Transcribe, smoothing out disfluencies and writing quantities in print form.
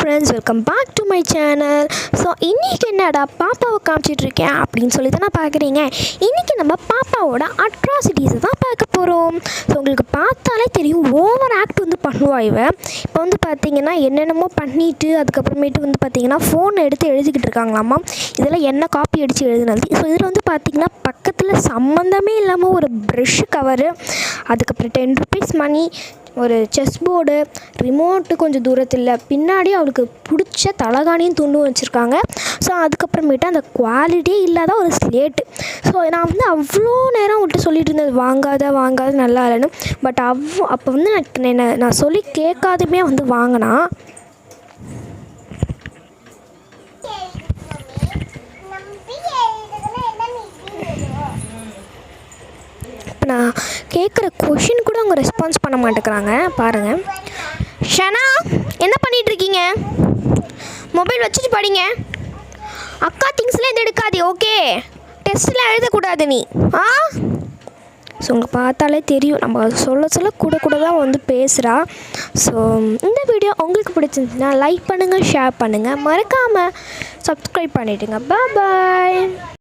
Friends, welcome back to my channel. So இன்றைக்கி என்னடா பாப்பாவை காமிச்சிட்ருக்கேன் அப்படின்னு சொல்லி தான் பார்க்குறீங்க. இன்றைக்கி நம்ம பாப்பாவோட அட்ராசிட்டிஸை தான் பார்க்க போகிறோம். ஸோ உங்களுக்கு பார்த்தாலே தெரியும், ஓவர் ஆக்ட் வந்து பண்ணுவா இவன். இப்போ வந்து பார்த்திங்கன்னா என்னென்னமோ பண்ணிவிட்டு அதுக்கப்புறமேட்டு வந்து பார்த்திங்கன்னா ஃபோனை எடுத்து எழுதிக்கிட்டு இருக்காங்களாம்மா. இதெல்லாம் என்ன காப்பி அடித்து எழுதுனது. ஸோ இதில் வந்து பார்த்திங்கன்னா பக்கத்தில் சம்மந்தமே இல்லாமல் ஒரு ப்ரெஷ்ஷு கவரு, அதுக்கப்புறம் 10 rupees மணி, ஒரு செஸ் போர்டு, ரிமோட்டு கொஞ்சம் தூரத்தில், பின்னாடி அவளுக்கு பிடிச்ச தலகாணியும் துண்டும் வச்சுருக்காங்க. ஸோ அதுக்கப்புறமேட்டு அந்த குவாலிட்டியே இல்லாத ஒரு ஸ்லேட்டு. ஸோ நான் வந்து அவ்வளோ நேரம் அவள்கிட்ட சொல்லிட்டு இருந்தேன், வாங்காத நல்லா இல்லைன்னு. பட் அப்போ வந்து நான் சொல்லி கேட்காதுமே வந்து வாங்கினா. நான் கேட்குற கொஷின் கூட அவங்க ரெஸ்பான்ஸ் பண்ண மாட்டேங்கிறாங்க. பாருங்கள், ஷனா என்ன பண்ணிகிட்ருக்கீங்க? மொபைல் வச்சுட்டு படிங்க. அக்கா திங்ஸ்லாம் எதுவும் எடுக்காதே, ஓகே? டெஸ்ட்லாம் எழுதக்கூடாது நீ. ஸோ உங்களுக்கு பார்த்தாலே தெரியும், நம்ம சொல்ல கூட தான் வந்து பேசுகிறா. ஸோ இந்த வீடியோ உங்களுக்கு பிடிச்சிருந்துச்சுன்னா லைக் பண்ணுங்கள், ஷேர் பண்ணுங்கள், மறக்காமல் சப்ஸ்கிரைப் பண்ணிவிடுங்க. பாய்.